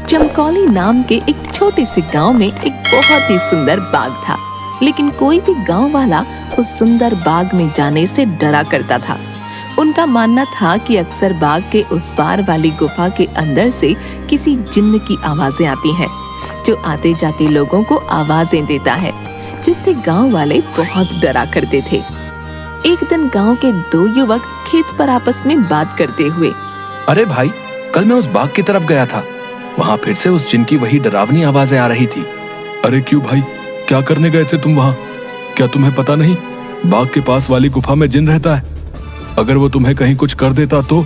चमकौली नाम के एक छोटे से गांव में एक बहुत ही सुंदर बाग था, लेकिन कोई भी गांव वाला उस सुंदर बाग में जाने से डरा करता था। उनका मानना था कि अक्सर बाग के उस पार वाली गुफा के अंदर से किसी जिन्न की आवाजें आती हैं, जो आते जाते लोगों को आवाजें देता है, जिससे गांव वाले बहुत डरा करते थे। एक दिन गांव के दो युवक खेत पर आपस में बात करते हुए, अरे भाई, कल मैं उस बाग की तरफ गया था, वहाँ फिर से उस जिन की वही डरावनी आवाजें आ रही थी। अरे क्यों भाई, क्या करने गए थे तुम वहाँ? क्या तुम्हें पता नहीं बाग के पास वाली गुफा में जिन रहता है? अगर वो तुम्हें कहीं कुछ कर देता तो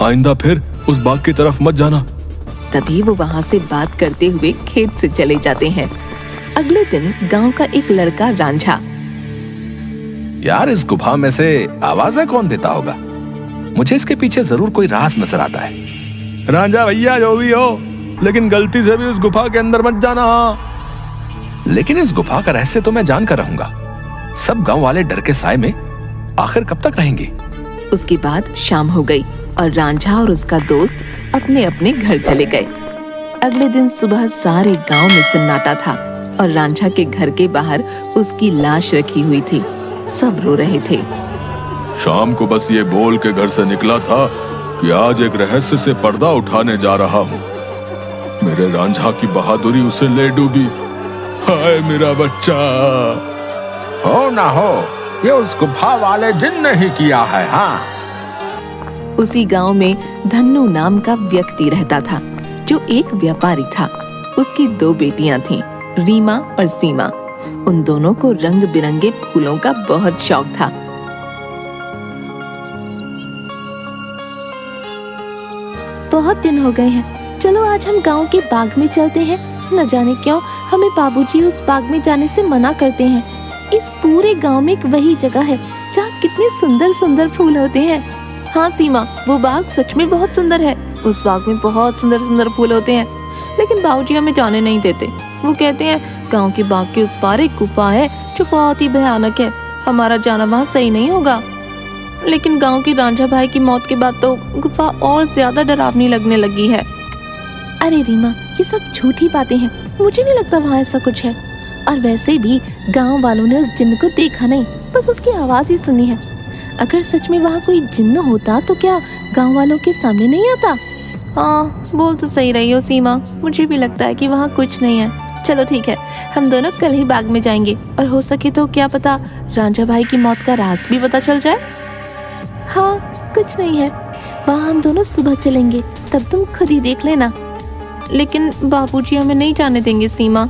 आइंदा फिर उस बाग की तरफ मत जाना। तभी वो वहाँ से बात करते हुए खेत से चले जाते हैं। अगले दिन गांव का एक लड़का रांझा, यार, इस गुफा में से आवाजें कौन देता होगा? मुझे इसके पीछे जरूर कोई राज नजर आता है। रांझा भैया, जो भी हो, लेकिन गलती से भी उस गुफा के अंदर मत जाना। लेकिन इस गुफा का रहस्य तो मैं जान कर रहूंगा। सब गांव वाले डर के साए में आखिर कब तक रहेंगे? उसके बाद शाम हो गई और रांझा और उसका दोस्त अपने अपने घर चले गए। अगले दिन सुबह सारे गांव में सन्नाटा था और रांझा के घर के बाहर उसकी लाश रखी हुई थी। सब रो रहे थे। शाम को बस ये बोल के घर से निकला था कि आज एक रहस्य से पर्दा उठाने जा रहा हूँ। मेरे रांझा की बहादुरी उसे ले डूबी। हाय मेरा बच्चा। हो ना हो, ये उस गुफा वाले जिन ने ही किया है। हाँ, उसी गांव में धन्नू नाम का व्यक्ति रहता था, जो एक व्यापारी था। उसकी दो बेटियां थीं, रीमा और सीमा। उन दोनों को रंग बिरंगे फूलों का बहुत शौक था। बहुत दिन हो गए हैं, चलो आज हम गांव के बाग में चलते हैं। न जाने क्यों हमें बाबूजी उस बाग में जाने से मना करते हैं। इस पूरे गांव में एक वही जगह है जहाँ कितने सुंदर सुंदर फूल होते हैं। हाँ सीमा, वो बाग सच में बहुत सुंदर है। उस बाग में बहुत सुंदर सुंदर फूल होते हैं, लेकिन बाबूजी हमें जाने नहीं देते। वो कहते हैं गांव के बाग के उस पार एक गुफा है जो बहुत ही भयानक है, हमारा जाना वहाँ सही नहीं होगा। लेकिन गांव की रांझा भाई की मौत के बाद तो गुफा और ज्यादा डरावनी लगने लगी है। अरे रीमा, ये सब झूठी बातें हैं, मुझे नहीं लगता वहाँ ऐसा कुछ है। और वैसे भी गांव वालों ने उस जिन्न को देखा नहीं, बस उसकी आवाज ही सुनी है। अगर सच में वहाँ कोई जिन्न होता तो क्या गांव वालों के सामने नहीं आता? हाँ, बोल तो सही रही हो सीमा, मुझे भी लगता है कि वहाँ कुछ नहीं है। चलो ठीक है, हम दोनों कल ही बाग में जाएंगे और हो सके तो क्या पता रांझा भाई की मौत का राज भी पता चल जाए। हाँ, कुछ नहीं है, वहाँ हम दोनों सुबह चलेंगे, तब तुम खुद ही देख लेना। लेकिन बाबूजी हमें नहीं जाने देंगे सीमा।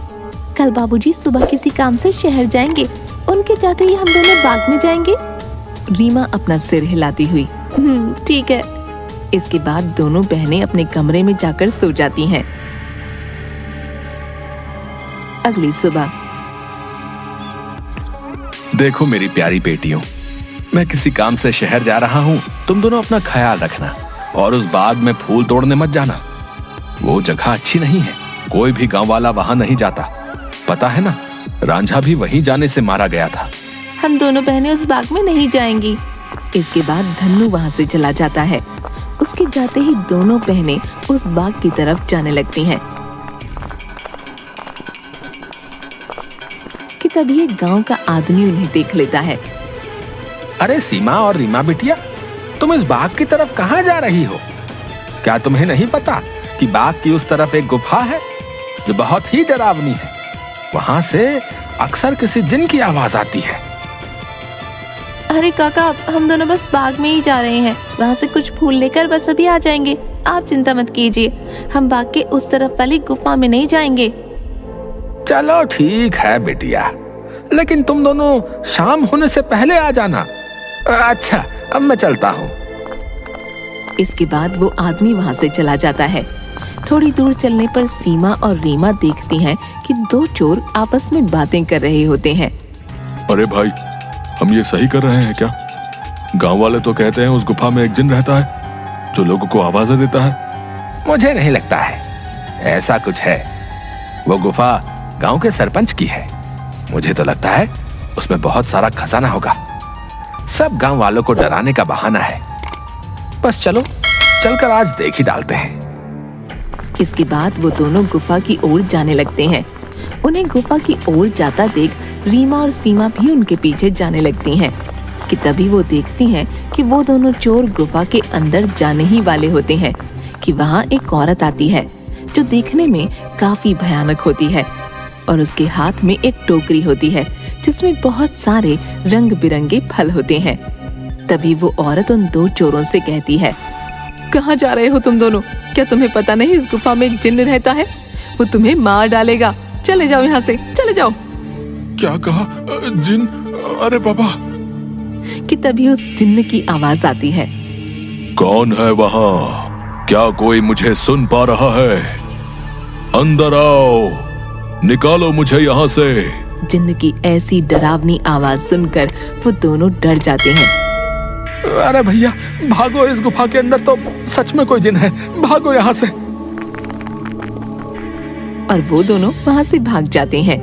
कल बाबूजी सुबह किसी काम से शहर जाएंगे, उनके जाते ही हम दोनों बाग में जाएंगे। रीमा अपना सिर हिलाती हुई ठीक है। इसके बाद दोनों बहनें अपने कमरे में जाकर सो जाती हैं। अगली सुबह, देखो मेरी प्यारी बेटियों, मैं किसी काम से शहर जा रहा हूँ। तुम दोनों अपना ख्याल रखना और उस बाग में फूल तोड़ने मत जाना। वो जगह अच्छी नहीं है, कोई भी गांव वाला वहां नहीं जाता। पता है ना, रांझा भी वहीं जाने से मारा गया था। हम दोनों बहनें उस बाग में नहीं जाएंगी। इसके बाद धन्नू वहां से चला जाता है। उसके जाते ही दोनों बहनें उस बाग की तरफ जाने लगती हैं कि तभी एक गांव का आदमी उन्हें देख लेता है। अरे सीमा और रीमा बिटिया, तुम इस बाग की तरफ कहाँ जा रही हो? क्या तुम्हें नहीं पता कि बाग की उस तरफ एक गुफा है जो बहुत ही डरावनी है? वहां से अक्सर किसी जिन की आवाज आती है। अरे काका, हम दोनों बस बाग में ही जा रहे हैं, वहाँ से कुछ फूल लेकर बस अभी आ जाएंगे। आप चिंता मत कीजिए, हम बाग के उस तरफ वाली गुफा में नहीं जाएंगे। चलो ठीक है बेटिया, लेकिन तुम दोनों शाम होने से पहले आ जाना। अच्छा, अब मैं चलता हूँ। इसके बाद वो आदमी वहाँ से चला जाता है। थोड़ी दूर चलने पर सीमा और रीमा देखती हैं कि दो चोर आपस में बातें कर रहे होते हैं। अरे भाई, हम ये सही कर रहे हैं क्या? गांव वाले तो कहते हैं उस गुफा में एक जिन रहता है जो लोगों को आवाजें देता है। मुझे नहीं लगता है, ऐसा कुछ है। वो गुफा गांव के सरपंच की है। मुझे तो लगता है उसमें बहुत सारा खजाना होगा। सब गांव वालों को डराने का बहाना है। बस चलो, चलकर आज देख ही डालते हैं। इसके बाद वो दोनों गुफा की ओर जाने लगते हैं। उन्हें गुफा की ओर जाता देख रीमा और सीमा भी उनके पीछे जाने लगती हैं कि तभी वो देखती हैं कि वो दोनों चोर गुफा के अंदर जाने ही वाले होते हैं कि वहाँ एक औरत आती है जो देखने में काफी भयानक होती है और उसके हाथ में एक टोकरी होती है जिसमें बहुत सारे रंग बिरंगे फल होते हैं। तभी वो औरत उन दो चोरों से कहती है, कहाँ जा रहे हो तुम दोनों? क्या तुम्हें पता नहीं इस गुफा में एक जिन्न रहता है? वो तुम्हें मार डालेगा। चले जाओ यहाँ से, चले जाओ। क्या कहा? जिन? अरे बाबा! कि तभी उस जिन्न की आवाज आती है, कौन है वहाँ? क्या कोई मुझे सुन पा रहा है? अंदर आओ, निकालो मुझे यहाँ से। जिन्न की ऐसी डरावनी आवाज सुनकर वो दोनों डर जाते हैं। अरे भैया भागो, इस गुफा के अंदर तो सच में कोई जिन है, भागो यहाँ से। और वो दोनों वहाँ से भाग जाते हैं।